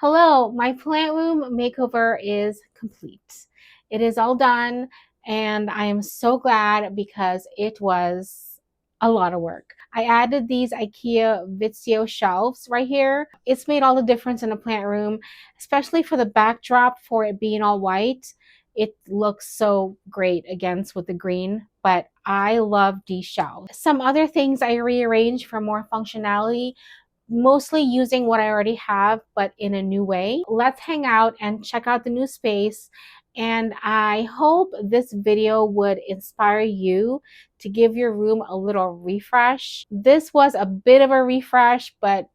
Hello, my plant room makeover is complete. It is all done, and I am so glad because it was a lot of work. I added these IKEA VITTSJÖ shelves right here. It's made all the difference in a plant room, especially for the backdrop for it being all white. It looks so great against with the green, but I love these shelves. Some other things I rearranged for more functionality, mostly using what I already have, but in a new way. Let's hang out and check out the new space. And I hope this video would inspire you to give your room a little refresh. This was a bit of a refresh, but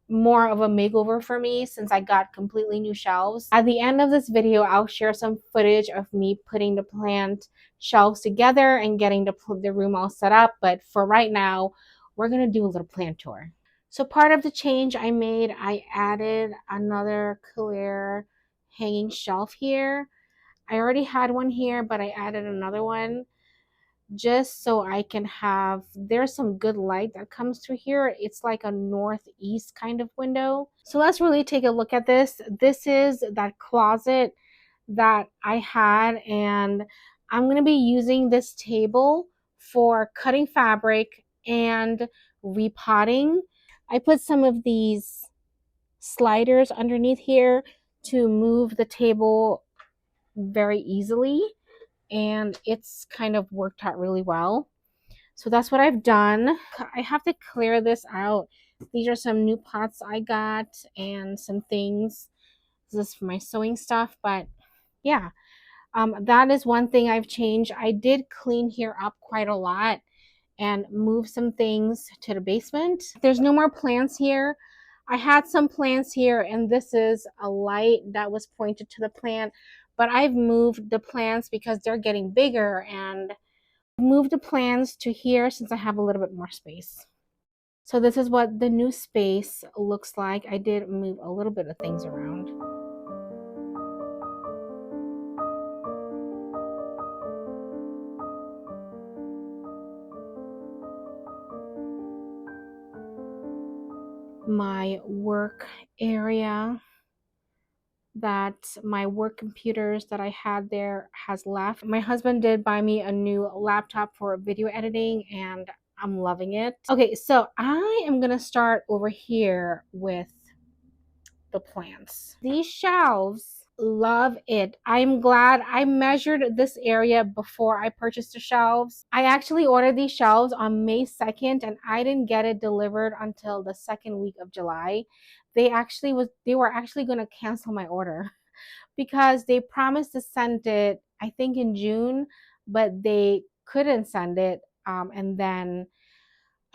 more of a makeover for me since I got completely new shelves. At the end of this video, I'll share some footage of me putting the plant shelves together and getting the room all set up. But for right now, we're gonna do a little plant tour. So part of the change I made, I added another clear hanging shelf here. I already had one here, but I added another one just so I can have, there's some good light that comes through here. It's like a northeast kind of window. So let's really take a look at this. This is that closet that I had, and I'm going to be using this table for cutting fabric and repotting. I put some of these sliders underneath here to move the table very easily, and it's kind of worked out really well. So that's what I've done. I have to clear this out. These are some new pots I got and some things. This is for my sewing stuff, but yeah, that is one thing I've changed. I did clean here up quite a lot and move some things to the basement. There's no more plants here. I had some plants here, and this is a light that was pointed to the plant, but I've moved the plants because they're getting bigger, and moved the plants to here since I have a little bit more space. So this is what the new space looks like. I did move a little bit of things around. My work area, that my work computers that I had there has left. My husband did buy me a new laptop for video editing, and I'm loving it. Okay, so I am gonna start over here with the plants. These shelves, love it. I'm glad I measured this area before I purchased the shelves. I actually ordered these shelves on May 2nd, and I didn't get it delivered until the second week of July. They were actually going to cancel my order because they promised to send it, I think, in June, but they couldn't send it, and then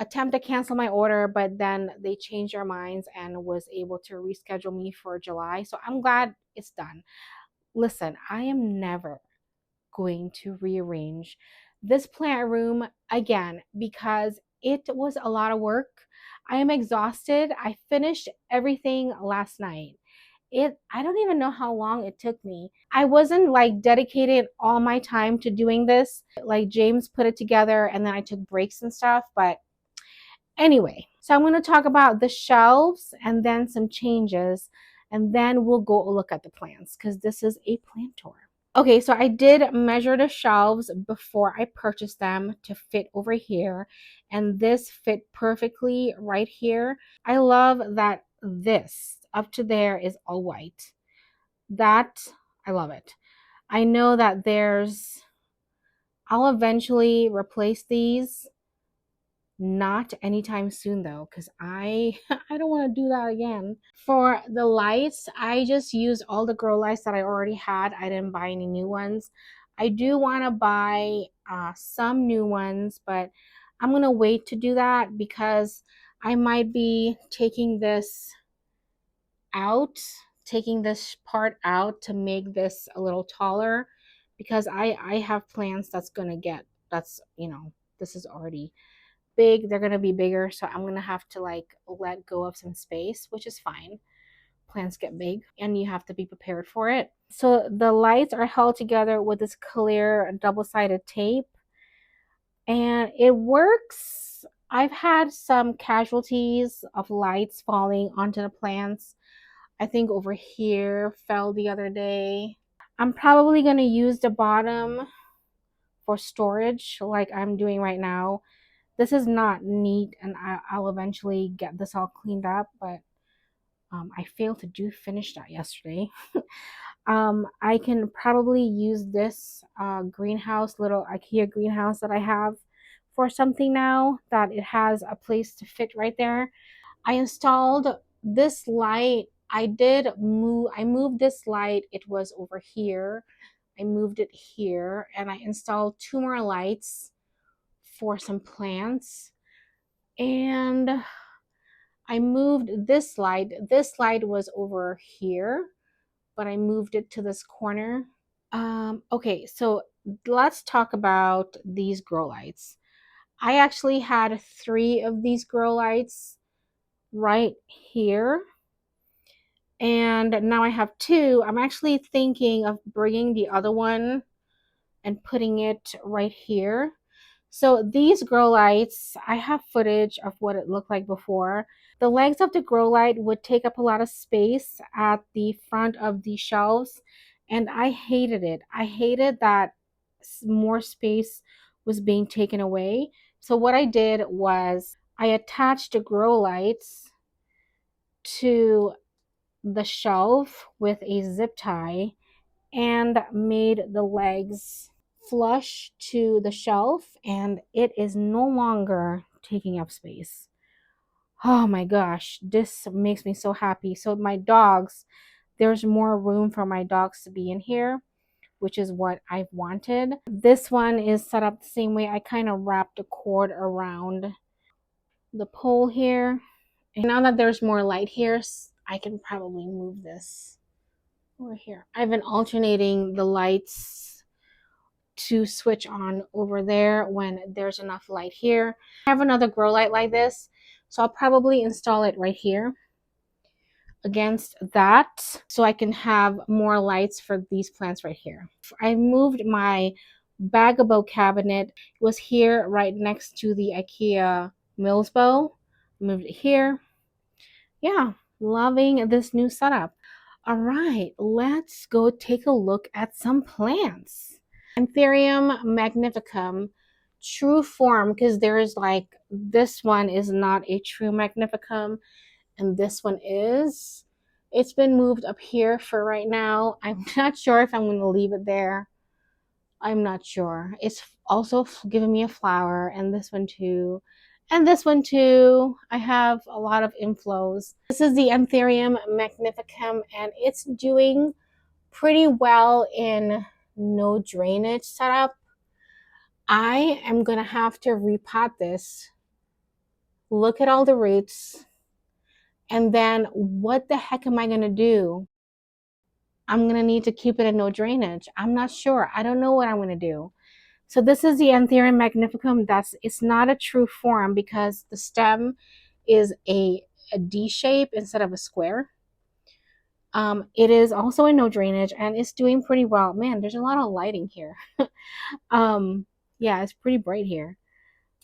attempt to cancel my order, but then they changed their minds and was able to reschedule me for July. So I'm glad it's done. Listen, I am never going to rearrange this plant room again because it was a lot of work. I am exhausted. I finished everything last night. I don't even know how long it took me. I wasn't like dedicated all my time to doing this. Like James put it together and then I took breaks and stuff, but anyway, so I'm going to talk about the shelves and then some changes, and then we'll go look at the plants because this is a plant tour. Okay, so I did measure the shelves before I purchased them to fit over here, and this fit perfectly right here. I love that this up to there is all white. That, I love it. I know that I'll eventually replace these. Not anytime soon though, because I I don't want to do that again. For the lights, I just used all the grow lights that I already had. I didn't buy any new ones. I do want to buy some new ones, but I'm gonna wait to do that because I might be out, taking this part out to make this a little taller because I have plans that's, this is already big. They're going to be bigger, so I'm going to have to like let go of some space, which is fine. Plants get big and you have to be prepared for it. So the lights are held together with this clear double-sided tape, and it works. I've had some casualties of lights falling onto the plants. I think over here fell the other day. I'm probably going to use the bottom for storage like I'm doing right now. This is not neat, and I'll eventually get this all cleaned up, but I failed to finish that yesterday. I can probably use this greenhouse, little IKEA greenhouse that I have for something now that it has a place to fit right there. I installed this light. I moved this light. It was over here. I moved it here, and I installed two more lights for some plants. And I moved this light. This light was over here, but I moved it to this corner. Okay, so let's talk about these grow lights. I actually had three of these grow lights right here, and now I have two. I'm actually thinking of bringing the other one and putting it right here. So these grow lights, I have footage of what it looked like before. The legs of the grow light would take up a lot of space at the front of the shelves, and I hated it. I hated that more space was being taken away. So what I did was I attached the grow lights to the shelf with a zip tie and made the legs flush to the shelf, and it is no longer taking up space. Oh my gosh, this makes me so happy. So my dogs, there's more room for my dogs to be in here, which is what I've wanted. This one is set up the same way. I kind of wrapped a cord around the pole here. And now that there's more light here, I can probably move this over here. I've been alternating the lights to switch on over there when there's enough light here. I have another grow light like this, so I'll probably install it right here against that so I can have more lights for these plants right here. I moved my Bagabo cabinet. It was here right next to the IKEA Mills bow. Moved it here. Yeah, loving this new setup. All right, let's go take a look at some plants. Anthurium magnificum, true form, because there's like, this one is not a true magnificum, and this one is. It's been moved up here for right now. I'm not sure if I'm going to leave it there. I'm not sure. It's also giving me a flower, and this one too. And this one too. I have a lot of inflows. This is the Anthurium magnificum, and it's doing pretty well in no drainage setup. I am going to have to repot this. Look at all the roots. And then what the heck am I going to do? I'm going to need to keep it in no drainage. I'm not sure. I don't know what I'm going to do. So this is the Anthurium magnificum. It's not a true form because the stem is a D shape instead of a square. It is also in no drainage, and it's doing pretty well. Man, there's a lot of lighting here. Yeah, it's pretty bright here.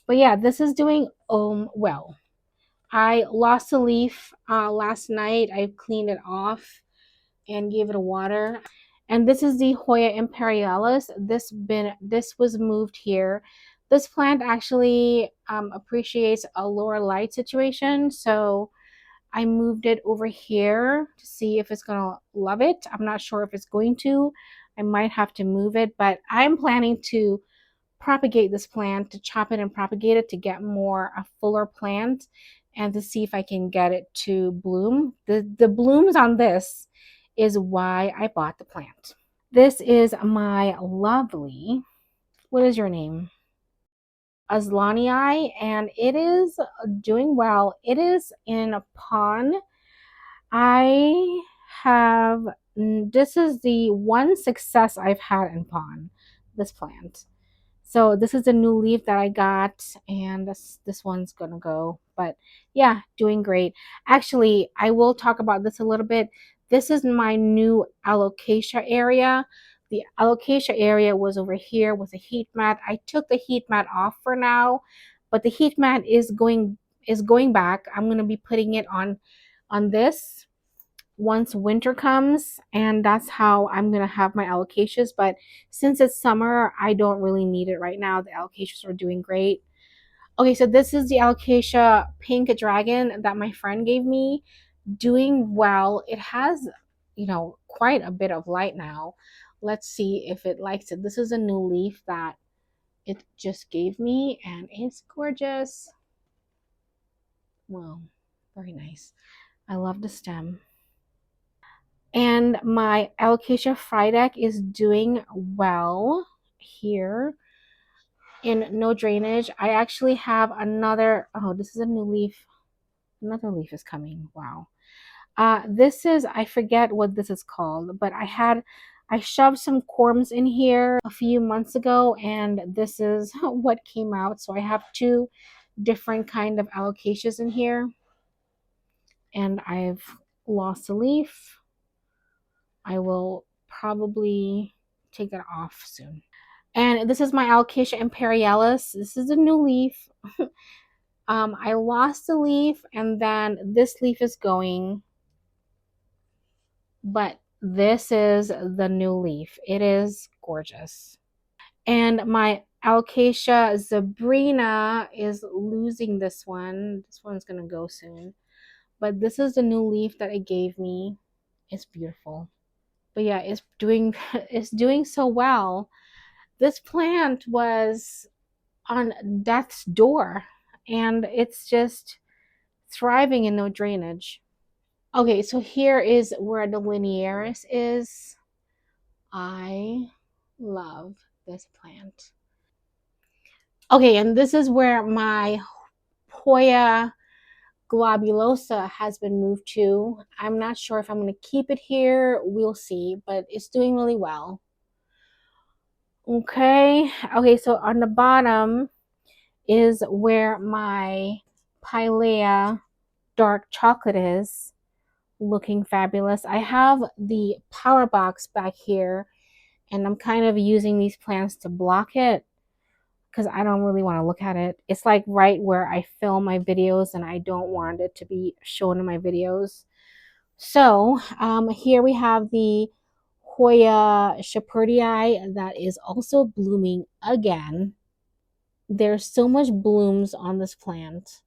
But yeah, this is doing well. I lost a leaf last night. I cleaned it off and gave it a water. And this is the Hoya imperialis. This was moved here. This plant actually appreciates a lower light situation, so I moved it over here to see if it's gonna love it. I'm not sure if it's going to. I might have to move it, but I'm planning to propagate this plant, to chop it and propagate it to get a fuller plant, and to see if I can get it to bloom. The blooms on this is why I bought the plant. This is my lovely, what is your name? Aslanii, and it is doing well. It is in a pond. I have, this is the one success I've had in pond, this plant. So this is a new leaf that I got, and this one's gonna go. But yeah, doing great. Actually, I will talk about this a little bit. This is my new alocasia area. The alocasia area was over here with a heat mat. I took the heat mat off for now, but the heat mat is going back. I'm gonna be putting it on this. once winter comes, and that's how I'm gonna have my alocasias. But since it's summer, I don't really need it right now. The alocasias are doing great. Okay, so this is the alocasia pink dragon that my friend gave me. Doing well. It has, quite a bit of light now. Let's see if it likes it. This is a new leaf that it just gave me, and it's gorgeous. Wow, very nice. I love the stem. And my alocasia frydek is doing well here in no drainage. I actually have another, oh, this is a new leaf. Another leaf is coming. Wow. This is, I forget what this is called, but I shoved some corms in here a few months ago, and this is what came out. So I have two different kind of alocasias in here, and I've lost a leaf. I will probably take that off soon. And this is my Alocasia imperialis. This is a new leaf. I lost a leaf, and then this leaf is going, but this is the new leaf. It is gorgeous. And my Alocasia zebrina is losing this one. This one's gonna go soon. But this is the new leaf that it gave me. It's beautiful. But yeah, it's doing it's doing so well. This plant was on death's door, and it's just thriving in no drainage. Okay, so here is where the linearis is. I love this plant. Okay, and this is where my Hoya globulosa has been moved to. I'm not sure if I'm going to keep it here. We'll see, but it's doing really well. Okay, so on the bottom is where my Pilea dark chocolate is, looking fabulous. I have the power box back here, and I'm kind of using these plants to block it because I don't really want to look at it. It's like right where I film my videos, and I don't want it to be shown in my videos. So here we have the Hoya shepherdii that is also blooming again. There's so much blooms on this plant.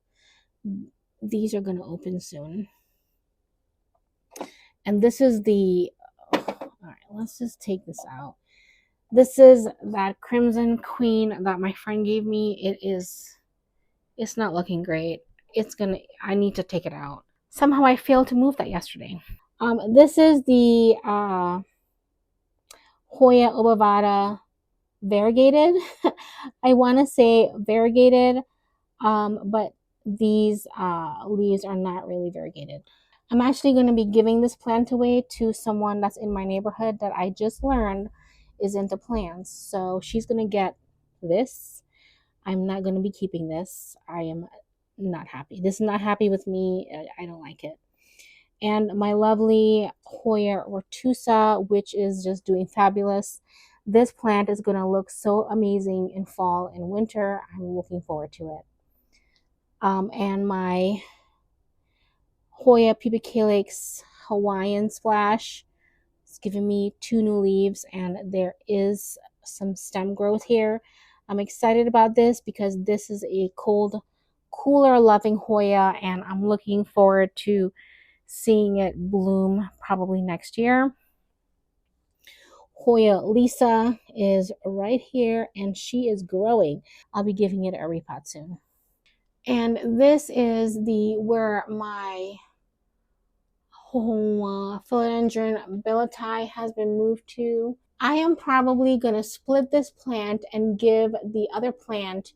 These are going to open soon. And this is the, all right, let's just take this out. This is that Crimson Queen that my friend gave me. It's not looking great. I need to take it out. Somehow I failed to move that yesterday. This is the Hoya obovata variegated. I want to say variegated, but these leaves are not really variegated. I'm actually going to be giving this plant away to someone that's in my neighborhood that I just learned is into plants. So she's going to get this. I'm not going to be keeping this. I am not happy. This is not happy with me. I don't like it. And my lovely Hoya retusa, which is just doing fabulous. This plant is going to look so amazing in fall and winter. I'm looking forward to it. And my Hoya pubicalyx Hawaiian splash. It's giving me two new leaves, and there is some stem growth here. I'm excited about this because this is a cold, cooler loving Hoya, and I'm looking forward to seeing it bloom probably next year. Hoya Lisa is right here, and she is growing. I'll be giving it a repot soon. And this is where my philodendron billeti has been moved to. I am probably going to split this plant and give the other plant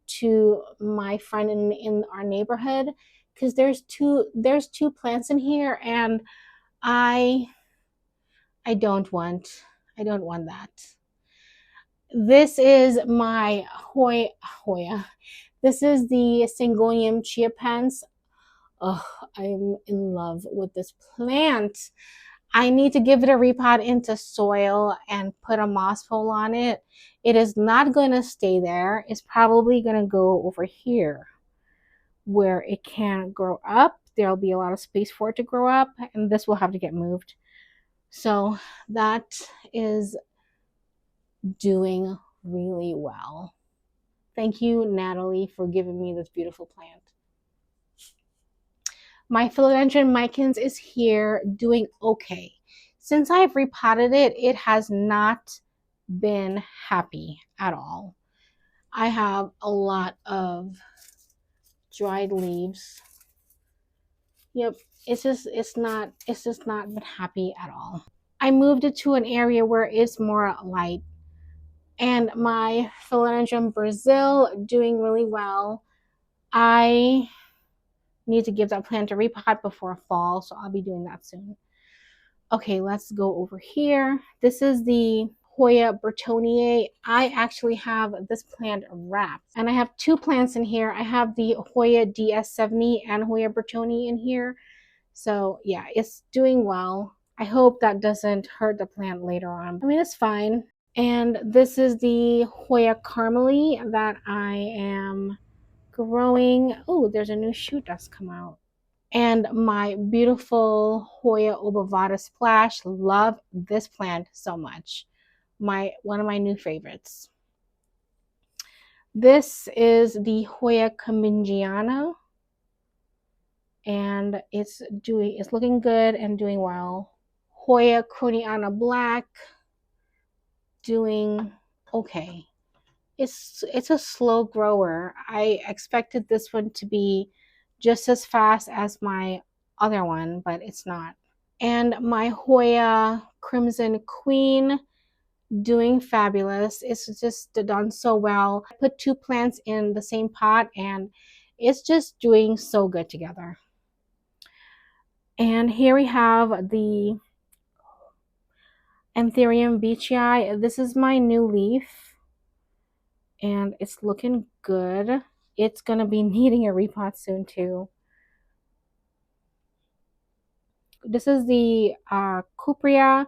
to my friend in our neighborhood because there's two plants in here, and I I don't want that. This is my Hoya. This is the Syngonium chia pens. Oh, I'm in love with this plant. I need to give it a repot into soil and put a moss pole on it. It is not going to stay there. It's probably going to go over here where it can't grow up. there'll be a lot of space for it to grow up, and this will have to get moved. So that is doing really well. Thank you, Natalie, for giving me this beautiful plant. My philodendron micans is here doing okay. Since I've repotted it, it has not been happy at all. I have a lot of dried leaves. Yep, it's just not been happy at all. I moved it to an area where it's more light. And my philodendron Brazil doing really well. I need to give that plant a repot before fall, so I'll be doing that soon. Okay, let's go over here. This is the Hoya Bertoniae. I actually have this plant wrapped, and I have two plants in here. I have the Hoya DS70 and Hoya Bertoni in here. So yeah, it's doing well. I hope that doesn't hurt the plant later on. I mean, it's fine. And this is the Hoya Carmely that I am growing. Oh, there's a new shoot that's come out. And my beautiful Hoya obovata Splash. Love this plant so much. One of my new favorites. This is the Hoya Camingiana, and it's looking good and doing well. Hoya Croniana Black, doing okay. It's a slow grower. I expected this one to be just as fast as my other one, but it's not. And my Hoya Crimson Queen, doing fabulous. It's just done so well. I put two plants in the same pot and it's just doing so good together. And here we have the Anthurium beechii. This is my new leaf and it's looking good. It's gonna be needing a repot soon too. This is the Cuprea,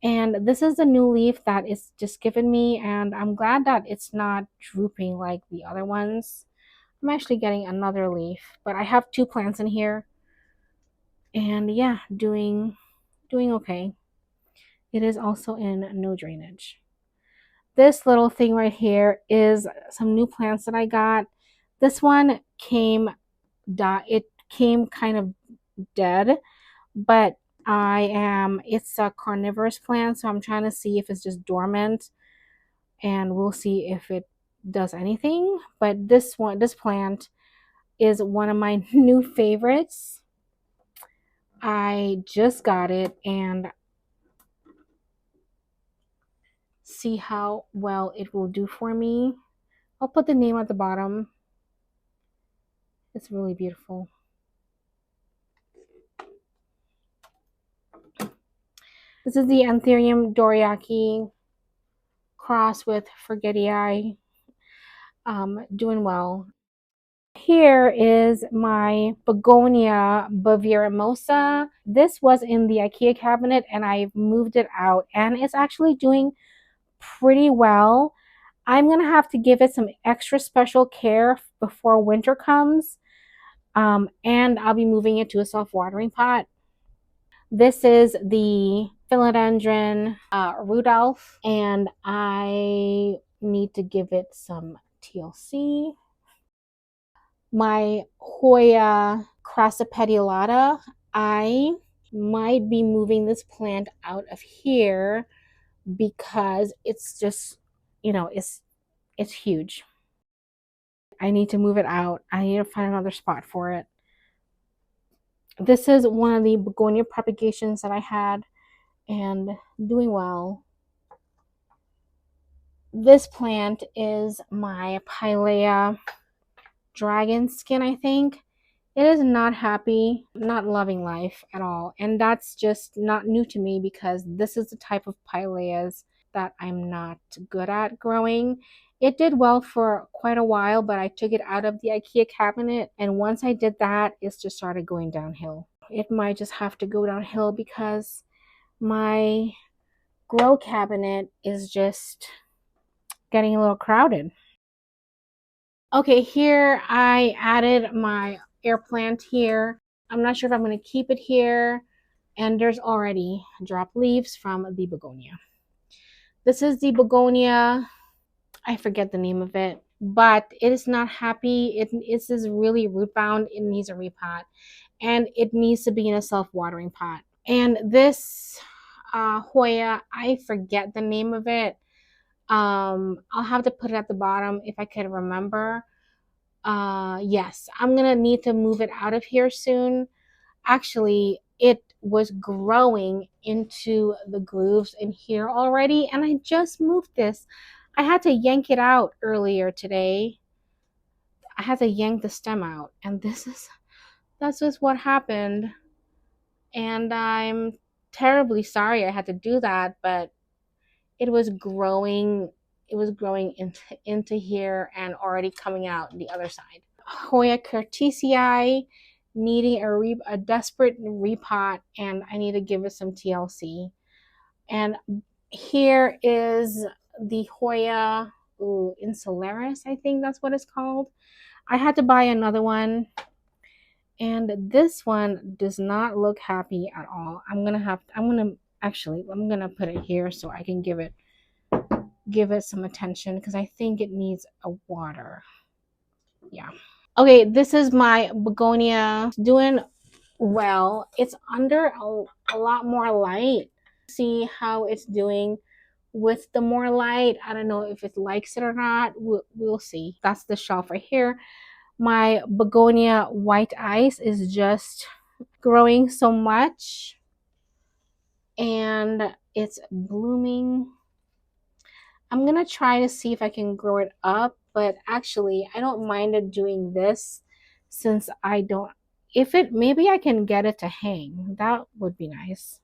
and this is the new leaf that is just given me, and I'm glad that it's not drooping like the other ones. I'm actually getting another leaf, but I have two plants in here, and yeah, doing okay. It is also in no drainage. This little thing right here is some new plants that I got. This one came kind of dead, but it's a carnivorous plant, so I'm trying to see if it's just dormant, and we'll see if it does anything. But this plant is one of my new favorites. I just got it, and see how well it will do for me. I'll put the name at the bottom. It's really beautiful. This is the Anthurium Doriaki cross with Forgetii. Doing well. Here is my begonia Baviramosa. This was in the IKEA cabinet and I've moved it out, and it's actually doing pretty well. I'm going to have to give it some extra special care before winter comes, and I'll be moving it to a self-watering pot. This is the philodendron Rudolph, and I need to give it some TLC. My Hoya crassipedialata, I might be moving this plant out of here because it's just, it's huge. I need to move it out. I need to find another spot for it. This is one of the begonia propagations that I had, and doing well. This plant is my Pilea dragon skin, I think. It is not happy, not loving life at all. And that's just not new to me because this is the type of Pileas that I'm not good at growing. It did well for quite a while, but I took it out of the IKEA cabinet. And once I did that, it just started going downhill. It might just have to go downhill because my grow cabinet is just getting a little crowded. Okay, here I added my air plant here. I'm not sure if I'm going to keep it here. And there's already drop leaves from the begonia. This is the begonia. I forget the name of it, but it is not happy. It is really root bound. It needs a repot, and it needs to be in a self-watering pot. And this Hoya, I forget the name of it. I'll have to put it at the bottom if I can remember. Yes, I'm gonna need to move it out of here soon. Actually, it was growing into the grooves in here already, and I just moved this. I had to yank it out earlier today. I had to yank the stem out, and that's just what happened. And I'm terribly sorry I had to do that, but it was growing. It was growing into here and already coming out the other side. Hoya curtisii needing a desperate repot, and I need to give it some TLC. And here is the Hoya insularis, I think that's what it's called. I had to buy another one, and this one does not look happy at all. I'm gonna put it here so I can give it some attention, because I think it needs a water. Yeah. Okay, this is my begonia. It's doing well. It's under a lot more light. See how it's doing with the more light. I don't know if it likes it or not. We'll see. That's the shelf right here. My begonia white ice is just growing so much, and it's blooming. I'm gonna try to see if I can grow it up, but actually I don't mind it doing this, since I don't, if it, maybe I can get it to hang. That would be nice.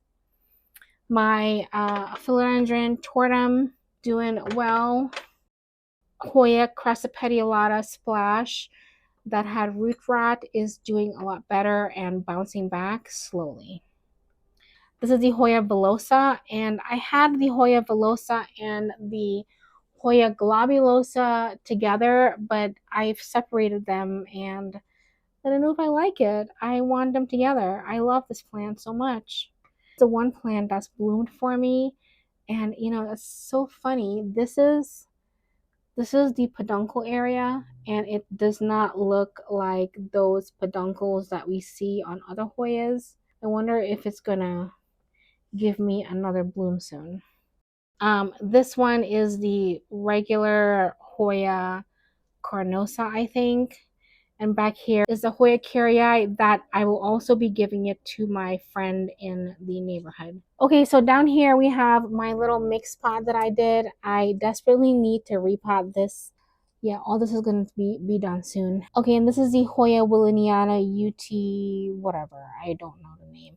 My philodendron tortum doing well. Hoya crassipedialata splash that had root rot is doing a lot better and bouncing back slowly. This is the Hoya villosa, and I had the Hoya villosa and the Hoya globulosa together, but I've separated them, and I don't know if I like it. I want them together. I love this plant so much. It's the one plant that's bloomed for me, and it's so funny. This is the peduncle area, and it does not look like those peduncles that we see on other Hoyas. I wonder if it's gonna give me another bloom soon. This one is the regular Hoya carnosa, I think. And back here is the Hoya caryi that I will also be giving it to my friend in the neighborhood. Okay, so down here we have my little mix pot that I did. I desperately need to repot this. Yeah, all this is going to be done soon. Okay, and this is the Hoya willeniana UT whatever. I don't know the name.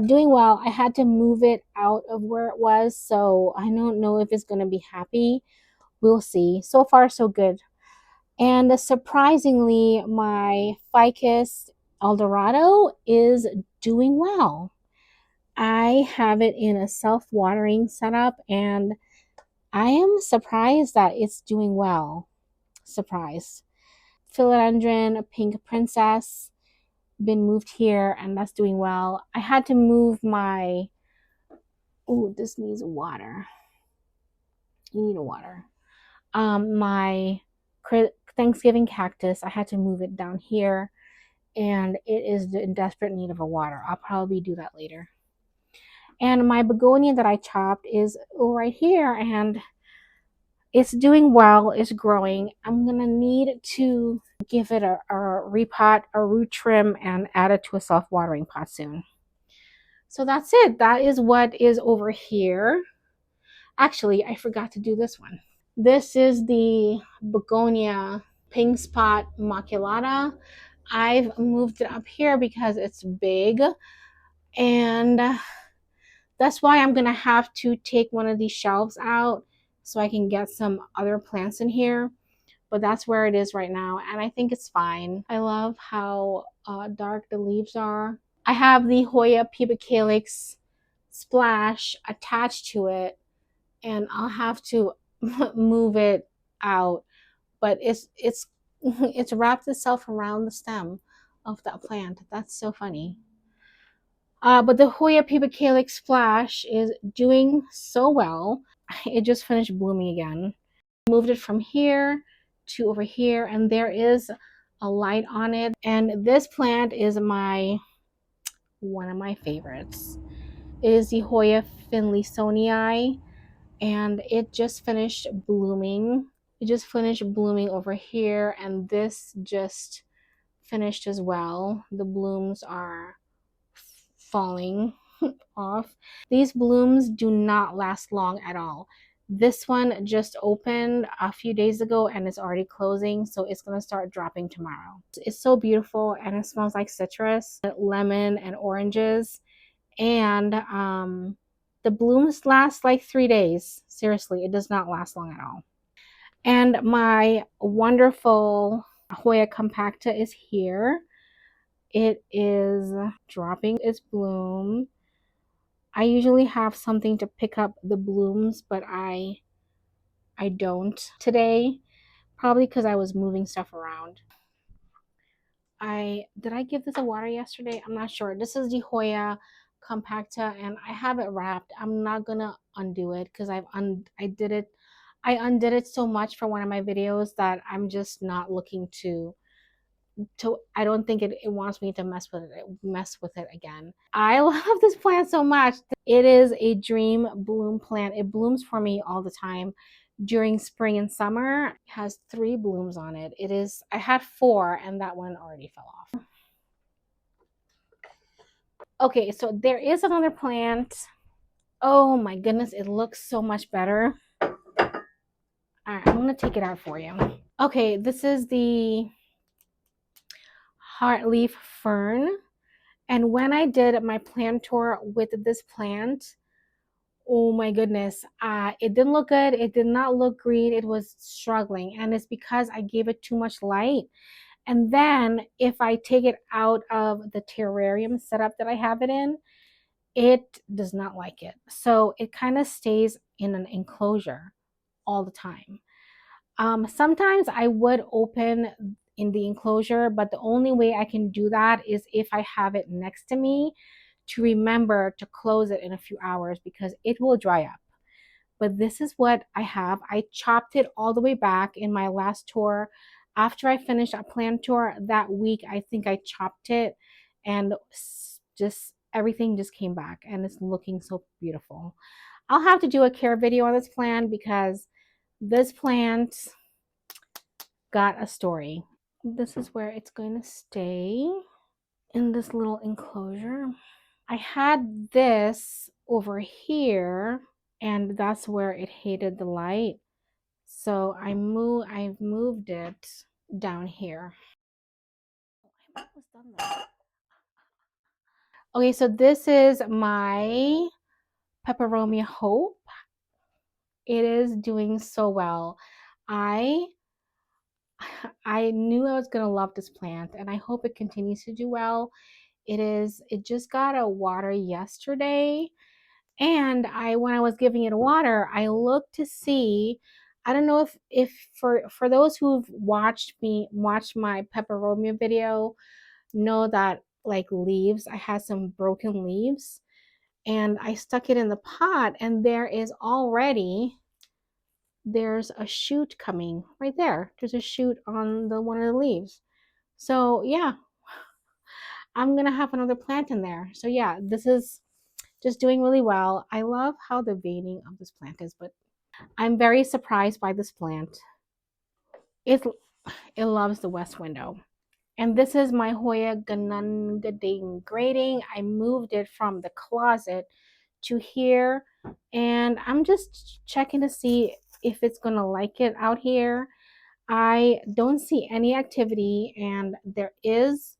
Doing well. I had to move it out of where it was, so I don't know if it's going to be happy. We'll see. So far, so good. And surprisingly, my ficus eldorado is doing well. I have it in a self-watering setup, and I am surprised that it's doing well. Surprised. Philodendron pink princess been moved here, and that's doing well. I had to move my, oh, this needs water. You need a water. My Thanksgiving cactus, I had to move it down here, and it is in desperate need of a water. I'll probably do that later. And my begonia that I chopped is right here, and it's doing well. It's growing. I'm gonna need to give it a repot, a root trim, and add it to a self-watering pot soon. So that's it. That is what is over here. Actually, I forgot to do this one. This is the begonia pink spot maculata. I've moved it up here because it's big, and that's why I'm gonna have to take one of these shelves out so I can get some other plants in here. But that's where it is right now, and I think it's fine. I love how dark the leaves are. I have the Hoya pubicalyx splash attached to it, and I'll have to move it out. But it's it's wrapped itself around the stem. of that plant. That's so funny. But the Hoya Paper Calyx Splash is doing so well. It just finished blooming again. Moved it from here to over here, and there is a light on it. And this plant is one of my favorites. It is the Hoya Finlaysonii, and it just finished blooming. It just finished blooming over here, and this just finished as well. The blooms are falling off. These blooms do not last long at all. This one just opened a few days ago and it's already closing, so it's going to start dropping tomorrow. It's so beautiful and it smells like citrus, lemon, and oranges. And the blooms last like 3 days. Seriously, it does not last long at all. And my wonderful Hoya compacta is here. It is dropping its bloom. I usually have something to pick up the blooms, but I don't today, probably because I was moving stuff around. Did I give this a water yesterday? I'm not sure. This is the Hoya compacta and I have it wrapped. I'm not gonna undo it because I undid it so much for one of my videos that I'm just not looking to I don't think it wants me to mess with it again. I love this plant so much. It is a dream bloom plant. It blooms for me all the time during spring and summer. It has 3 blooms on it. I had 4 and that one already fell off. Okay, so there is another plant. Oh my goodness, it looks so much better. All right, I'm gonna take it out for you. Okay, this is the heartleaf fern. And when I did my plant tour with this plant, oh my goodness, it didn't look good. It did not look green. It was struggling. And it's because I gave it too much light. And then if I take it out of the terrarium setup that I have it in, it does not like it. So it kind of stays in an enclosure all the time. Sometimes I would open in the enclosure, but the only way I can do that is if I have it next to me to remember to close it in a few hours because it will dry up. But this is what I have. I chopped it all the way back in my last tour. After I finished a plant tour that week, I think I chopped it and just everything just came back and it's looking so beautiful. I'll have to do a care video on this plant because this plant got a story. This is where it's going to stay in this little enclosure. I had this over here and that's where it hated the light. So I've moved it down here. Okay, so this is my Peperomia Hope. It is doing so well. I knew I was gonna love this plant and I hope it continues to do well. It just got a water yesterday. And when I was giving it water, I looked to see, I don't know if for those who've watched my peperomia video, know that like leaves, I had some broken leaves and I stuck it in the pot and there's a shoot coming right there. There's a shoot on one of the leaves. So yeah, I'm gonna have another plant in there. So yeah, this is just doing really well. I love how the veining of this plant is, but I'm very surprised by this plant. It loves the west window. And this is my Hoya Ganungading grading. I moved it from the closet to here and I'm just checking to see if it's gonna like it out here. I don't see any activity and there's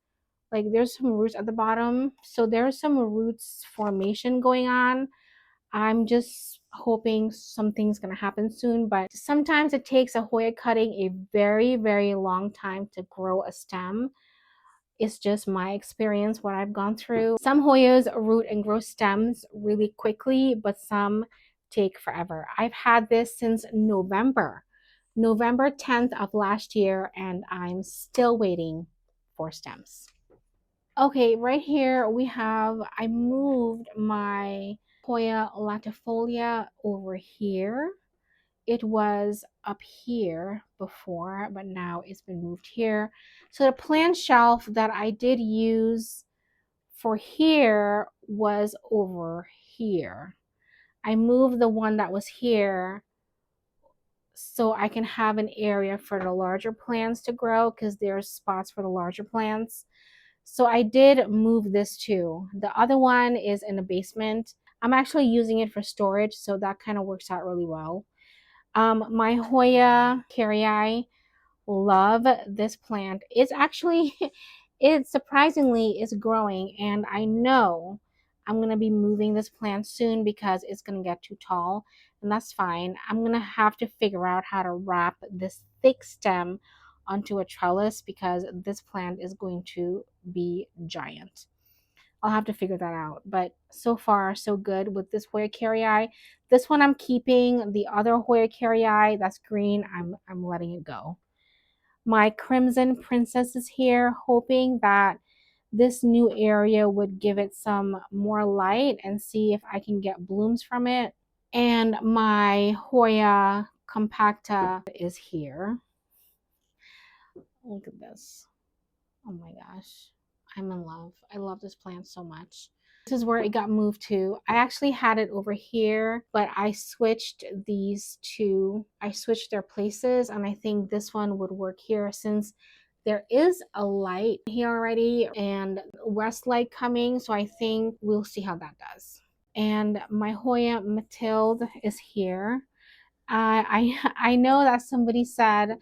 some roots at the bottom. So there's some roots formation going on. I'm just hoping something's going to happen soon, but sometimes it takes a Hoya cutting a very, very long time to grow a stem. It's just my experience, what I've gone through. Some Hoyas root and grow stems really quickly, but some take forever. I've had this since November 10th of last year, and I'm still waiting for stems. Okay, right here I moved my Hoya latifolia over here. It was up here before, but now it's been moved here. So the plant shelf that I did use for here was over here. I moved the one that was here so I can have an area for the larger plants to grow because there's spots for the larger plants. So I did move this too. The other one is in the basement. I'm actually using it for storage, so that kind of works out really well. My Hoya carrii, love this plant. It's actually, it surprisingly is growing, and I know I'm gonna be moving this plant soon because it's gonna get too tall, and that's fine. I'm gonna have to figure out how to wrap this thick stem onto a trellis because this plant is going to be giant. I'll have to figure that out. But so far, so good with this Hoya carrii. This one I'm keeping. The other Hoya carrii that's green, I'm letting it go. My Crimson Princess is here, hoping that this new area would give it some more light and see if I can get blooms from it. And my Hoya compacta is here. Look at this. Oh my gosh. I'm in love. I love this plant so much. This is where it got moved to. I actually had it over here, but I switched these two. I switched their places, and I think this one would work here since there is a light here already and west light coming. So I think we'll see how that does. And my Hoya Mathilde is here. I know that somebody said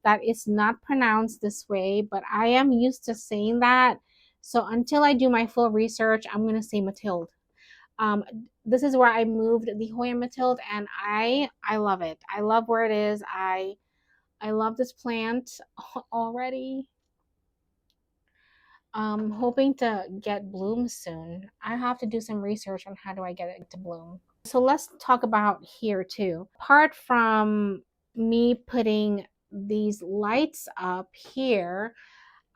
that it's not pronounced this way, but I am used to saying that. So until I do my full research, I'm gonna say Mathilde. Um, this is where I moved the Hoya Mathilde, and I love it. I love where it is. I love this plant already. Hoping to get blooms soon. I have to do some research on how do I get it to bloom. So let's talk about here too. Apart from me putting these lights up here,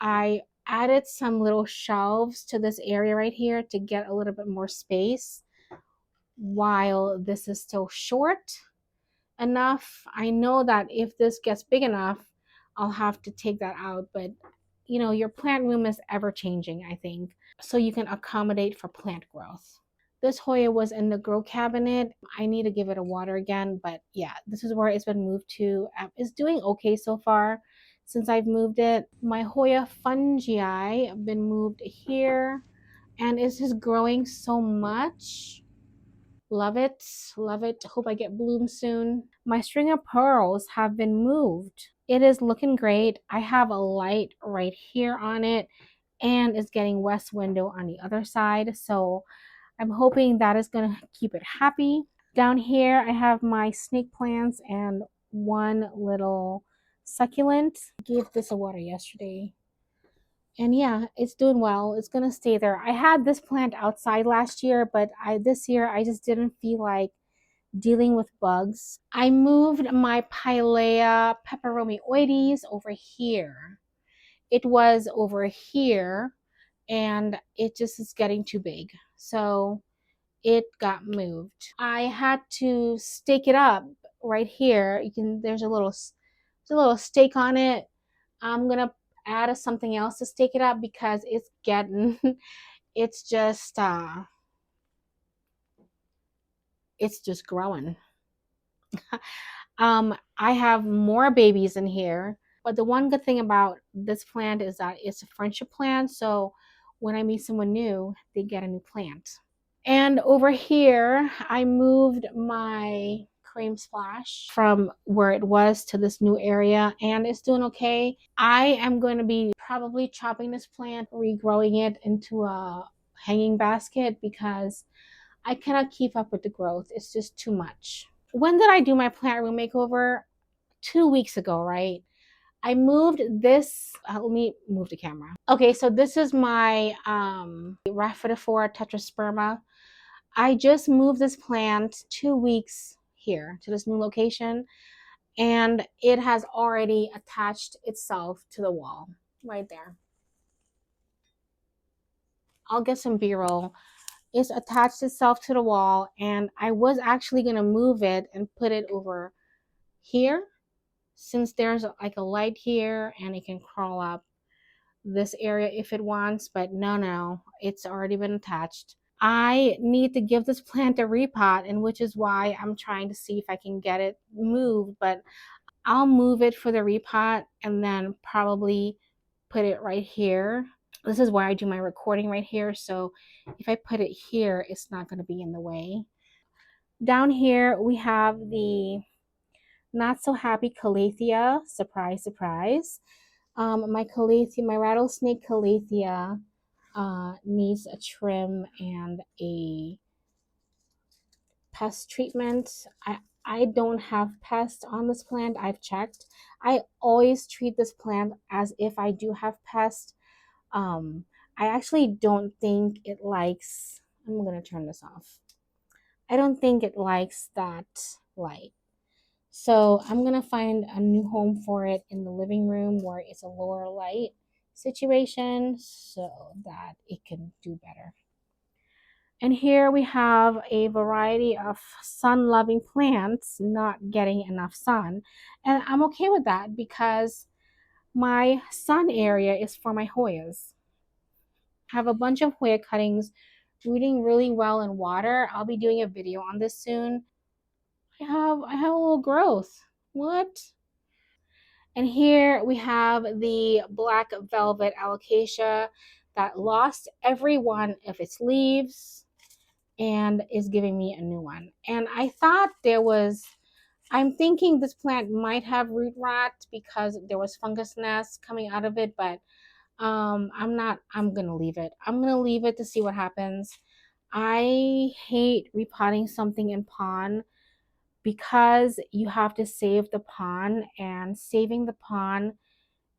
I added some little shelves to this area right here to get a little bit more space while this is still short enough. I know that if this gets big enough, I'll have to take that out, but you know, your plant room is ever changing, I think, so you can accommodate for plant growth. This Hoya was in the grow cabinet. I need to give it a water again, but yeah, this is where it's been moved to. It's doing okay so far since I've moved it. My Hoya fungii have been moved here, and it's just growing so much. Love it, love it. Hope I get bloom soon. My string of pearls have been moved. It is looking great. I have a light right here on it, and it's getting west window on the other side. So I'm hoping that is going to keep it happy. Down here, I have my snake plants and one little succulent. I gave this a water yesterday. And yeah, it's doing well. It's going to stay there. I had this plant outside last year, but this year I just didn't feel like dealing with bugs. I moved my Pilea peperomioides over here. It was over here, and it just is getting too big. So it got moved. I had to stake it up right here. You can there's a little stake on it. I'm gonna add something else to stake it up because it's getting it's just growing. I have more babies in here, but the one good thing about this plant is that it's a friendship plant. So when I meet someone new, they get a new plant. And over here, I moved my cream splash from where it was to this new area, and it's doing okay. I am going to be probably chopping this plant, regrowing it into a hanging basket because I cannot keep up with the growth. It's just too much. When did I do my plant room makeover? 2 weeks ago, right? I moved this. Let me move the camera. Okay, so this is my Rhaphidophora tetrasperma. I just moved this plant 2 weeks here to this new location, and it has already attached itself to the wall right there. I'll get some B-roll. It's attached itself to the wall, and I was actually going to move it and put it over here, since there's like a light here and it can crawl up this area if it wants, but no, it's already been attached. I need to give this plant a repot, and which is why I'm trying to see if I can get it moved, but I'll move it for the repot and then probably put it right here. This is why I do my recording right here, so if I put it here, it's not going to be in the way. Down here we have the not so happy calathea. Surprise, surprise. My rattlesnake calathea needs a trim and a pest treatment. I don't have pests on this plant. I've checked. I always treat this plant as if I do have pests. I actually don't think it likes, I'm going to turn this off. I don't think it likes that light. So I'm going to find a new home for it in the living room where it's a lower light situation so that it can do better. And here we have a variety of sun-loving plants not getting enough sun. And I'm okay with that because my sun area is for my Hoyas. I have a bunch of Hoya cuttings rooting really well in water. I'll be doing a video on this soon. I have a little growth. What? And here we have the black velvet alocasia that lost every one of its leaves and is giving me a new one. And I thought I'm thinking this plant might have root rot because there was fungus nests coming out of it, but I'm gonna leave it. I'm gonna leave it to see what happens. I hate repotting something in pond because you have to save the pond, and saving the pond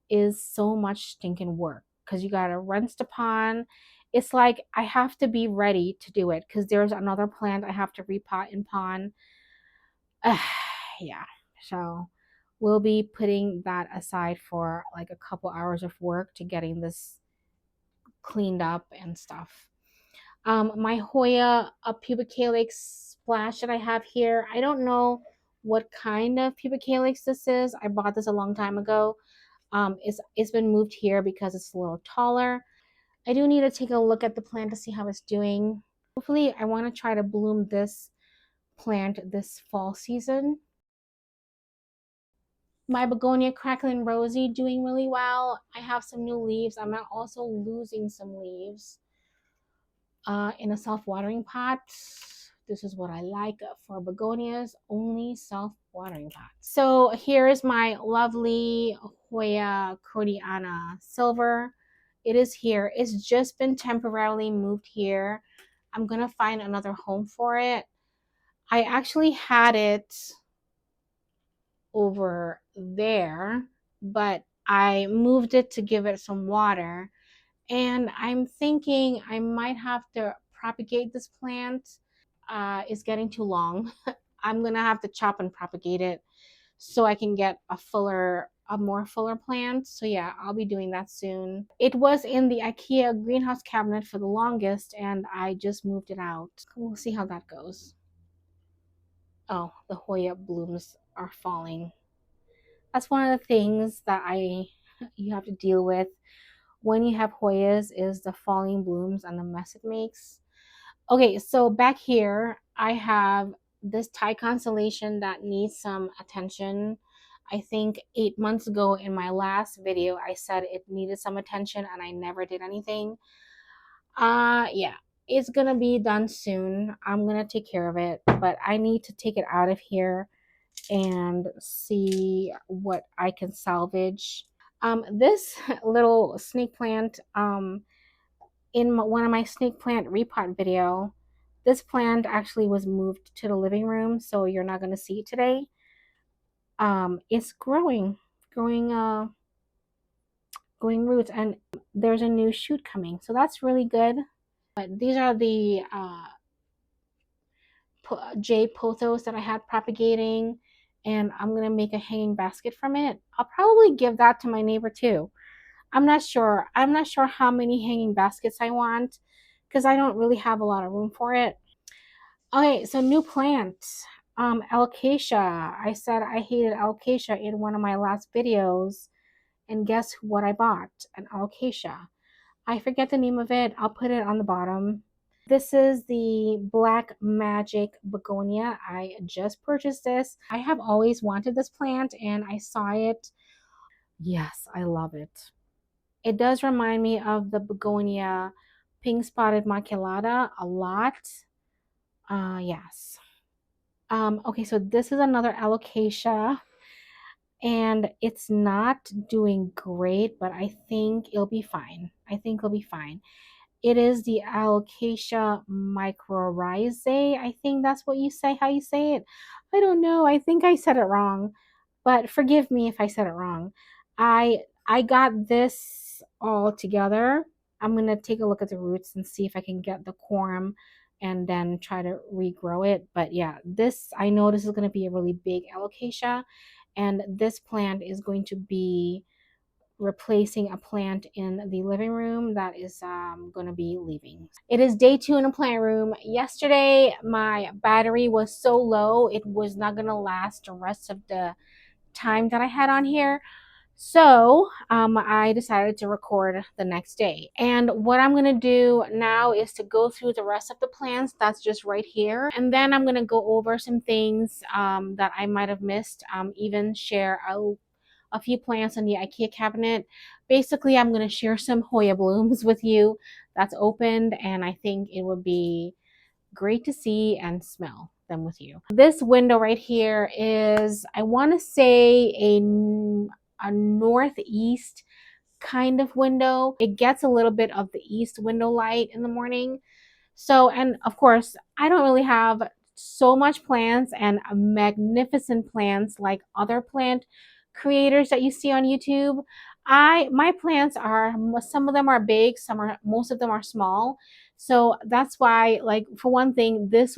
is so much stinking work because you gotta rinse the pond. It's like I have to be ready to do it because there's another plant I have to repot in pond. Yeah, so we'll be putting that aside for like a couple hours of work to getting this cleaned up and stuff. My Hoya pubic calyx splash that I have here, I don't know what kind of pubic calyx this is. I bought this a long time ago. It's been moved here because it's a little taller. I do need to take a look at the plant to see how it's doing. Hopefully, I want to try to bloom this plant this fall season. My begonia crackling rosy doing really well. I have some new leaves. I'm also losing some leaves in a self-watering pot. This is what I like for begonias, only self-watering pot. So here is my lovely Hoya Cordiana silver. It is here. It's just been temporarily moved here. I'm gonna find another home for it. I actually had it over there, but I moved it to give it some water. And I'm thinking I might have to propagate this plant. It's getting too long. I'm gonna have to chop and propagate it so I can get a more fuller plant. So yeah, I'll be doing that soon. It was in the IKEA greenhouse cabinet for the longest, and I just moved it out. We'll see how that goes. Oh, the Hoya blooms are falling. That's one of the things that you have to deal with when you have Hoyas, is the falling blooms and the mess it makes. Okay, so back here I have this Thai constellation that needs some attention. I think 8 months ago in my last video I said it needed some attention and I never did anything. Yeah, it's gonna be done soon. I'm gonna take care of it, but I need to take it out of here and see what I can salvage. This little snake plant, in one of my snake plant repot video, this plant actually was moved to the living room, so you're not going to see it today. It's growing growing roots, and there's a new shoot coming, so that's really good. But these are the jade pothos that I had propagating, and I'm gonna make a hanging basket from it. I'll probably give that to my neighbor too. I'm not sure how many hanging baskets I want. because I don't really have a lot of room for it. Okay, so new plant. Alocasia. I said I hated alocasia in one of my last videos, and guess what I bought? An alocasia. I forget the name of it. I'll put it on the bottom. This is the Black Magic Begonia. I just purchased this. I have always wanted this plant and I saw it. Yes, I love it. It does remind me of the begonia pink spotted maculata a lot. Yes. Okay, so this is another alocasia and it's not doing great, but I think it'll be fine. I think it'll be fine. It is the Alocasia mycorrhizae. I think that's what you say, how you say it. I don't know. I think I said it wrong, but forgive me if I said it wrong. I got this all together. I'm going to take a look at the roots and see if I can get the corm and then try to regrow it. But yeah, this, I know this is going to be a really big alocasia, and this plant is going to be replacing a plant in the living room that is going to be leaving. It is day 2 in a plant room. Yesterday, my battery was so low, it was not going to last the rest of the time that I had on here. So I decided to record the next day. And what I'm going to do now is to go through the rest of the plants that's just right here. And then I'm going to go over some things that I might have missed, even share a few plants in the IKEA cabinet. Basically, I'm going to share some Hoya blooms with you that's opened, and I think it would be great to see and smell them with you. This window right here is, I want to say, a northeast kind of window. It gets a little bit of the east window light in the morning. So, and of course, I don't really have so much plants and magnificent plants like other plant creators that you see on YouTube. My plants are, some of them are big, most of them are small. So that's why, like, for one thing, this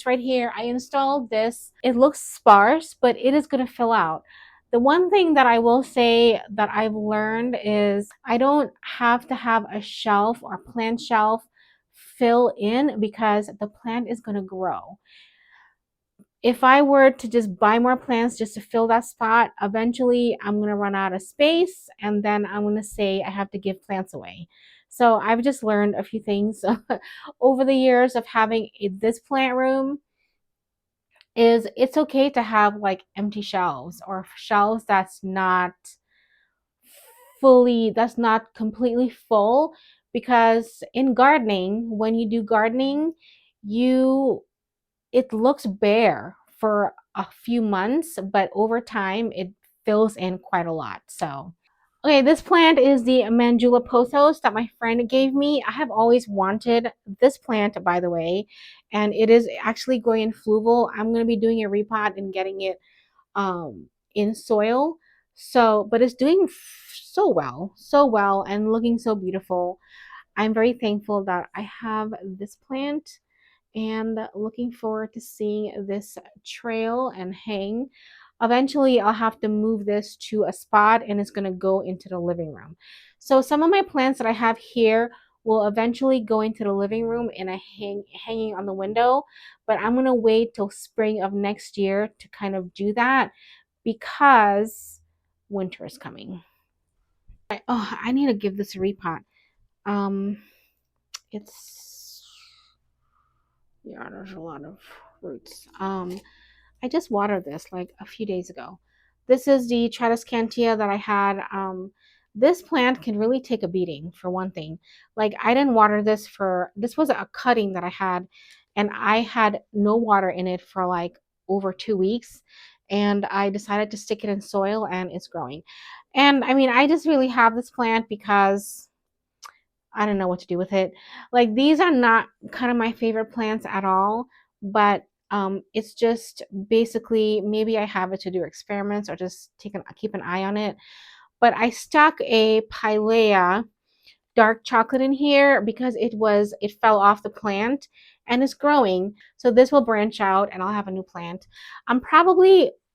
right here, I installed this. It looks sparse, but it is going to fill out. The one thing that I will say that I've learned is I don't have to have a shelf or plant shelf fill in because the plant is going to grow. If I were to just buy more plants just to fill that spot, eventually I'm going to run out of space and then I'm going to say I have to give plants away. So I've just learned a few things over the years of having this plant room. Is it's okay to have like empty shelves or shelves that's not completely full, because in gardening, when you do gardening, you it looks bare for a few months, but over time it fills in quite a lot. So okay, this plant is the Mandula pothos that my friend gave me. I have always wanted this plant, by the way, and it is actually growing in fluval. I'm going to be doing a repot and getting it in soil. So, but it's doing so well, and looking so beautiful. I'm very thankful that I have this plant and looking forward to seeing this trail and hang. Eventually, I'll have to move this to a spot and it's going to go into the living room. So some of my plants that I have here will eventually go into the living room and hanging on the window, but I'm going to wait till spring of next year to kind of do that because winter is coming. I need to give this a repot. Um, it's yeah, there's a lot of roots. I just watered this like a few days ago. This is the Tradescantia that I had. This plant can really take a beating for one thing. Like I didn't water this was a cutting that I had, and I had no water in it for like over 2 weeks. And I decided to stick it in soil and it's growing. And I mean, I just really have this plant because I don't know what to do with it. Like these are not kind of my favorite plants at all, but it's just basically maybe I have it to do experiments or just keep an eye on it. But I stuck a Pilea dark chocolate in here because it fell off the plant and it's growing. So this will branch out and I'll have a new plant.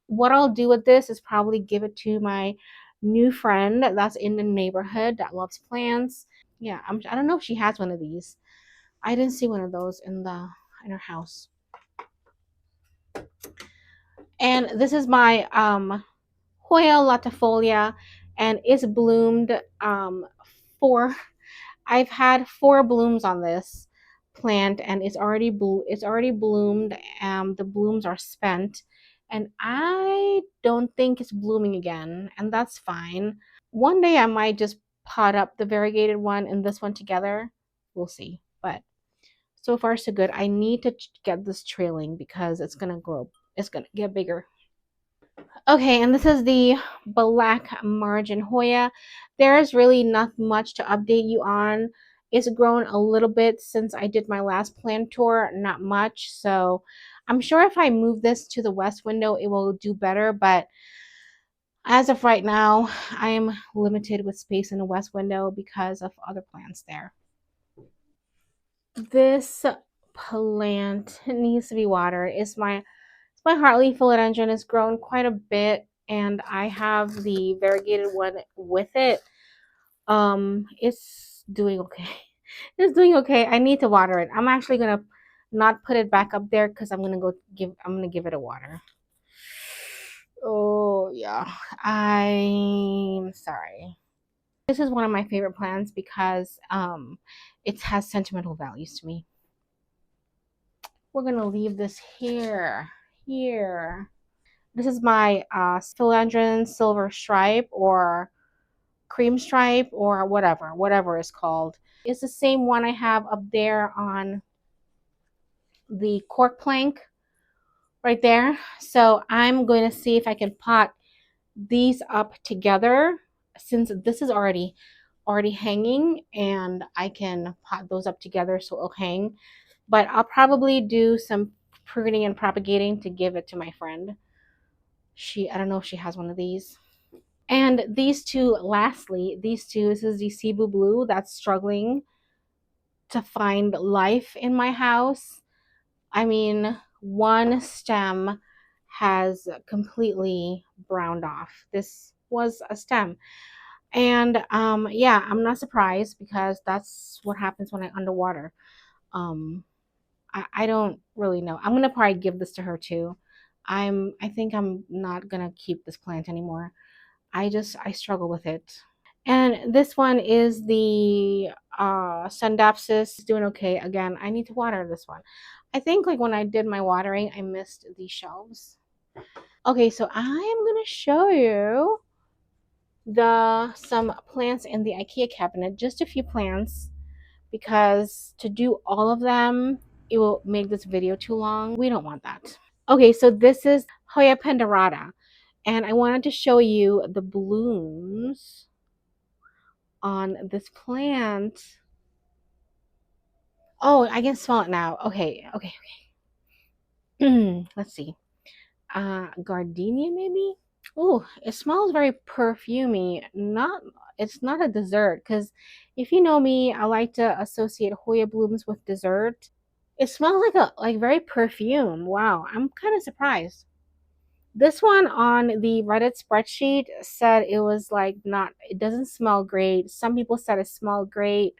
What I'll do with this is probably give it to my new friend that's in the neighborhood that loves plants. Yeah, I don't know if she has one of these, I didn't see one of those in our house. And this is my Hoya latifolia, and it's bloomed four. I've had four blooms on this plant, and it's already bloomed. The blooms are spent, and I don't think it's blooming again, and that's fine. One day I might just pot up the variegated one and this one together. We'll see. But so far so good. I need to get this trailing because it's gonna grow. It's gonna get bigger. Okay, and this is the Black Margin Hoya. There's really not much to update you on. It's grown a little bit since I did my last plant tour, not much. So I'm sure if I move this to the west window, it will do better. But as of right now, I am limited with space in the west window because of other plants there. This plant needs to be watered. My heartleaf philodendron has grown quite a bit, and I have the variegated one with it. It's doing okay. It's doing okay. I need to water it. I'm actually gonna not put it back up there because I'm gonna give it a water. Oh yeah. I'm sorry. This is one of my favorite plants because it has sentimental values to me. We're gonna leave this here. Here. This is my philodendron silver stripe or cream stripe or whatever it's called. It's the same one I have up there on the cork plank right there. So I'm going to see if I can pot these up together since this is already hanging, and I can pot those up together so it'll hang. But I'll probably do some pruning and propagating to give it to my friend. I don't know if she has one of these. And these two, lastly, this is the Cebu Blue that's struggling to find life in my house. I mean, one stem has completely browned off. This was a stem. And yeah, I'm not surprised because that's what happens when I underwater. Um, I don't really know. I'm gonna probably give this to her too. I think I'm not gonna keep this plant anymore. I struggle with it. And this one is the Sundapsis. Doing okay. Again, I need to water this one. I think like when I did my watering, I missed these shelves. Okay, so I am gonna show you some plants in the IKEA cabinet, just a few plants, because to do all of them, it will make this video too long. We don't want that. Okay, so this is Hoya pendorata, and I wanted to show you the blooms on this plant. Oh, I can smell it now. Okay. Let's see. Gardenia maybe? Oh, it smells very perfumey. It's not a dessert because if you know me, I like to associate Hoya blooms with dessert. It smells like very perfume. Wow, I'm kind of surprised. This one on the Reddit spreadsheet said it was like not, it doesn't smell great. Some people said it smelled great.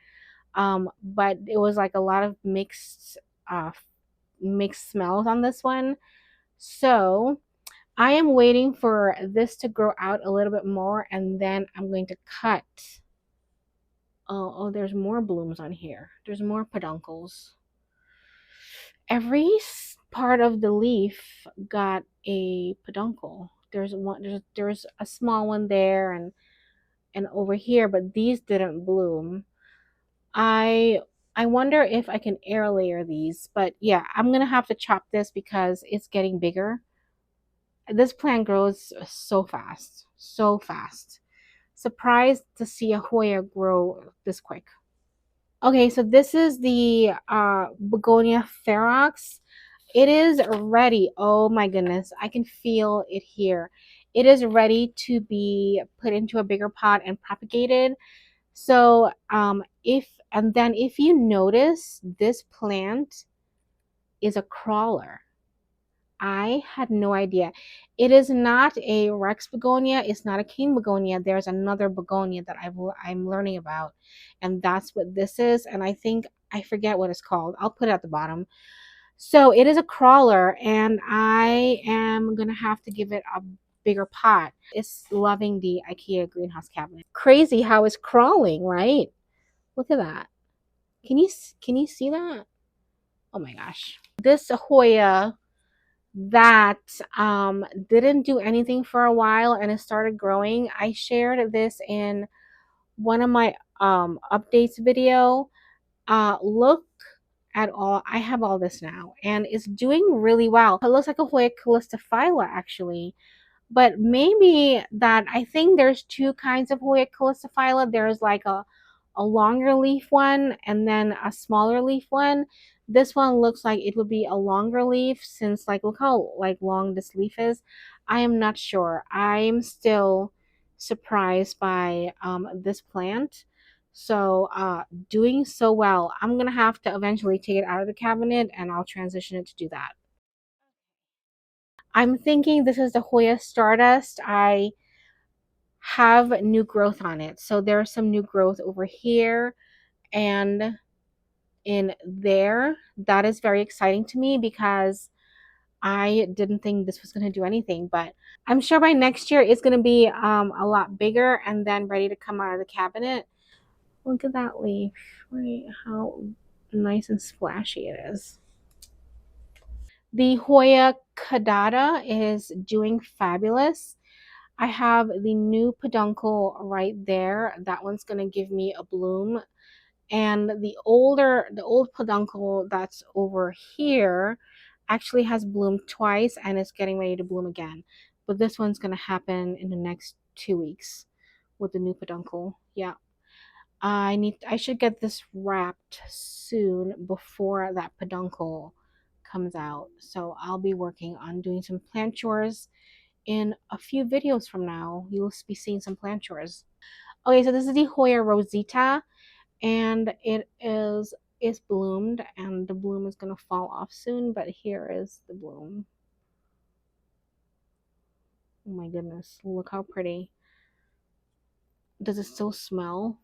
But it was like a lot of uh mixed smells on this one. So I am waiting for this to grow out a little bit more, and then I'm going to cut. Oh, there's more blooms on here. There's more peduncles. Every part of the leaf got a peduncle. There's one. There's a small one there, and over here, but these didn't bloom. I I wonder if I can air layer these, but yeah, I'm gonna have to chop this because it's getting bigger. This plant grows so fast, so fast. Surprised to see a Hoya grow this quick. Okay, so this is the Begonia ferox. It is ready. Oh my goodness, I can feel it here. It is ready to be put into a bigger pot and propagated. So if you notice, this plant is a crawler. I had no idea. It is not a Rex begonia. It's not a king begonia. There's another begonia that I'm learning about, and that's what this is. And I think I forget what it's called. I'll put it at the bottom. So it is a crawler, and I am gonna have to give it a bigger pot. It's loving the IKEA greenhouse cabinet. Crazy how it's crawling, right? Look at that. Can you see that? Oh my gosh. This Hoya that didn't do anything for a while and it started growing. I shared this in one of my updates video. Look at all. I have all this now and it's doing really well. It looks like a Hoya calistophylla actually. But maybe that I think there's two kinds of Hoya calistophylla. There's like a longer leaf one and then a smaller leaf one. This one looks like it would be a longer leaf since like look how like long this leaf is. I am not sure. I'm still surprised by this plant. So doing so well. I'm gonna have to eventually take it out of the cabinet and I'll transition it to do that. I'm thinking this is the Hoya Stardust. I have new growth on it. So there's some new growth over here and in there. That is very exciting to me because I didn't think this was going to do anything, but I'm sure by next year it's going to be a lot bigger and then ready to come out of the cabinet. Look at that leaf. Right, how nice and splashy it is. The Hoya Cadata is doing fabulous. I have the new peduncle right there. That one's going to give me a bloom. And the old peduncle that's over here actually has bloomed twice and it's getting ready to bloom again. But this one's going to happen in the next 2 weeks with the new peduncle. Yeah. I should get this wrapped soon before that peduncle comes out. So I'll be working on doing some plant chores in a few videos from now. You'll be seeing some plant chores. Okay, so this is the Hoya Rosita, and it's bloomed, and the bloom is gonna fall off soon. But here is the bloom. Oh my goodness! Look how pretty. Does it still smell?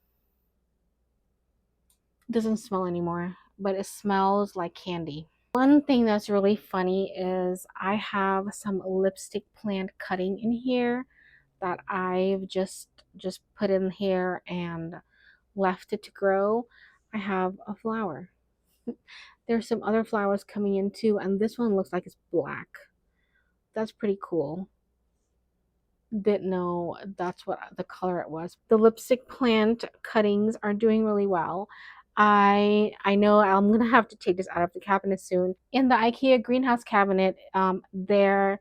It doesn't smell anymore, but it smells like candy. One thing that's really funny is I have some lipstick plant cutting in here that I've just put in here and left it to grow. I have a flower. There's some other flowers coming in too, and this one looks like it's black. That's pretty cool. Didn't know that's what the color it was. The lipstick plant cuttings are doing really well. I know I'm gonna have to take this out of the cabinet soon. In the IKEA greenhouse cabinet, there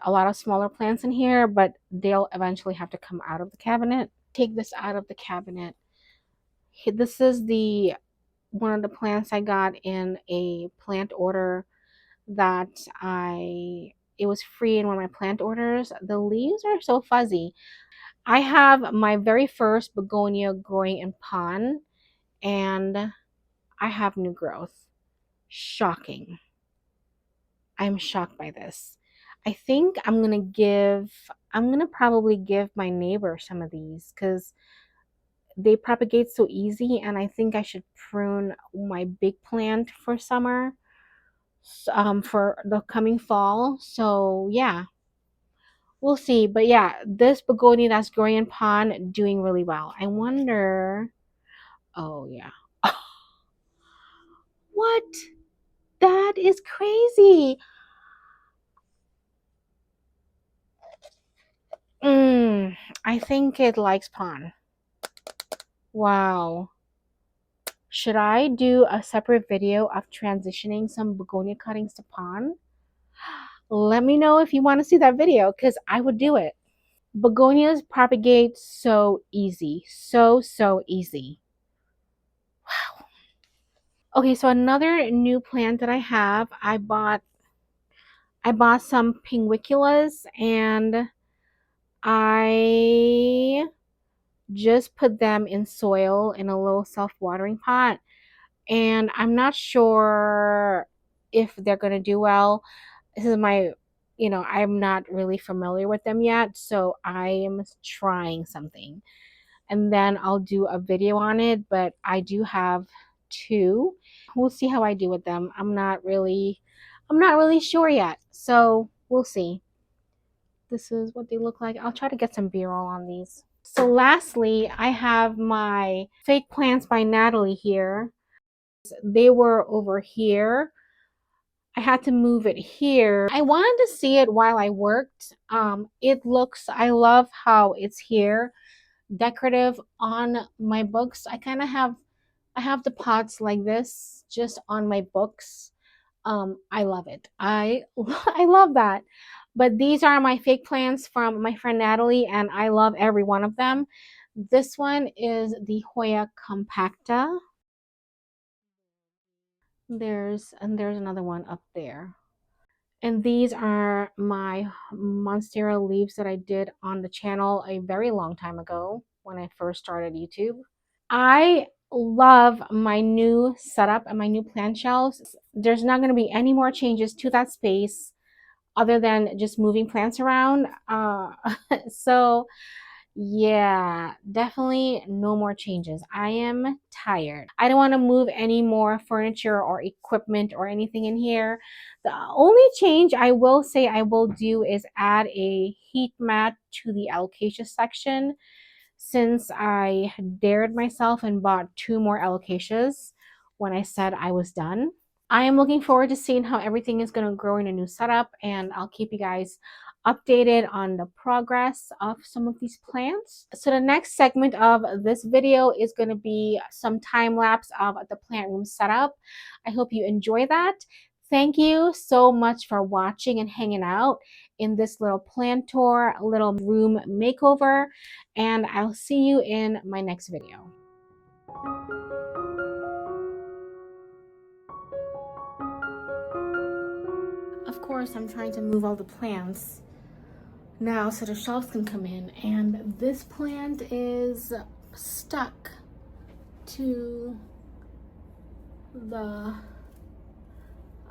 a lot of smaller plants in here, but they'll eventually have to come out of the cabinet. Take this out of the cabinet. This is the one of the plants I got in a plant order that it was free in one of my plant orders. The leaves are so fuzzy. I have my very first begonia growing in pond and I have new growth. Shocking. I'm shocked by this. I think I'm gonna probably give my neighbor some of these because they propagate so easy, and I think I should prune my big plant for summer, for the coming fall. So yeah, we'll see. But yeah, this begonia that's growing in pond doing really well. I wonder. Oh yeah, what? That is crazy. I think it likes pond. Wow. Should I do a separate video of transitioning some begonia cuttings to pond? Let me know if you want to see that video because I would do it. Begonias propagate so easy. So easy. Wow. Okay, so another new plant that I bought some pinguiculas and I just put them in soil in a little self-watering pot, and I'm not sure if they're going to do well. This is my, I'm not really familiar with them yet, so I am trying something and then I'll do a video on it. But I do have 2. We'll see how I do with them. I'm not really sure yet. So we'll see. This is what they look like. I'll try to get some B-roll on these. So lastly, I have my fake plants by Natalie here. They were over here. I had to move it here. I wanted to see it while I worked. I love how it's here, decorative on my books. I have the pots like this just on my books. I love it. I love that. But these are my fake plants from my friend Natalie, and I love every one of them. This one is the Hoya compacta. There's another one up there. And these are my Monstera leaves that I did on the channel a very long time ago when I first started YouTube. I love my new setup and my new plant shelves. There's not going to be any more changes to that space other than just moving plants around. So yeah, definitely no more changes. I am tired. I don't want to move any more furniture or equipment or anything in here. The only change I will say I will do is add a heat mat to the alocasia section, since I dared myself and bought 2 more alocasias when I said I was done. I am looking forward to seeing how everything is going to grow in a new setup, and I'll keep you guys updated on the progress of some of these plants. So the next segment of this video is going to be some time lapse of the plant room setup. I hope you enjoy that. Thank you so much for watching and hanging out in this little plant tour, little room makeover, and I'll see you in my next video. Of course, I'm trying to move all the plants now so the shelves can come in, and this plant is stuck to the,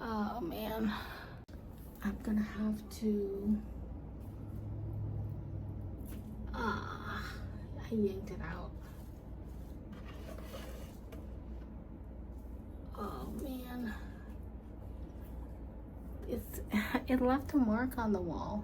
oh man, I'm gonna have to, I yanked it out. Oh man, it left a mark on the wall.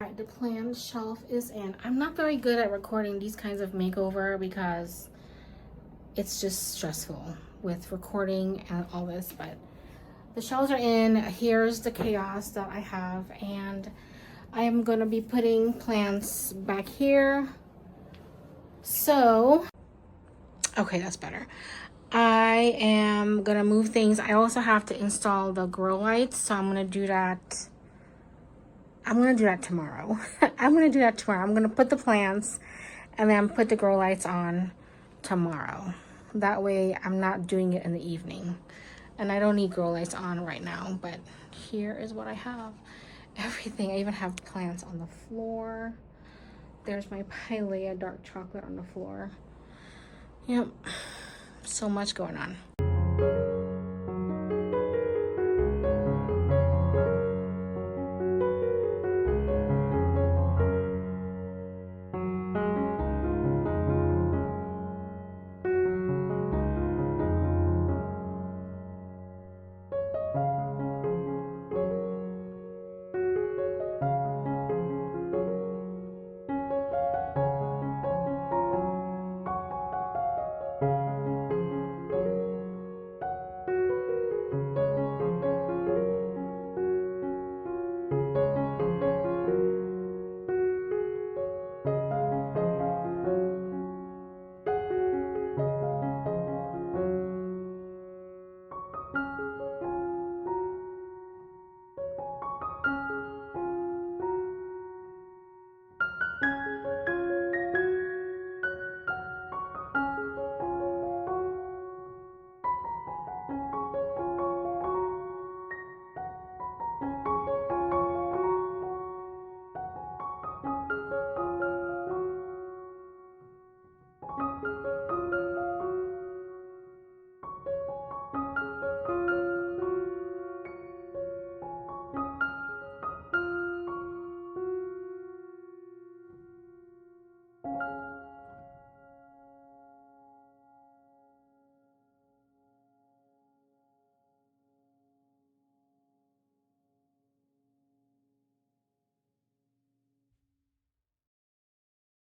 Alright, the plant shelf is in. I'm not very good at recording these kinds of makeover because it's just stressful with recording and all this, but the shelves are in. Here's the chaos that I have, and I am going to be putting plants back here. So, okay, that's better. I am going to move things. I also have to install the grow lights, so I'm going to do that. I'm going to do that tomorrow. I'm going to do that tomorrow. I'm going to put the plants and then put the grow lights on tomorrow. That way I'm not doing it in the evening. And I don't need grow lights on right now, but here is what I have. Everything. I even have plants on the floor. There's my Pilea dark chocolate on the floor. Yep. So much going on.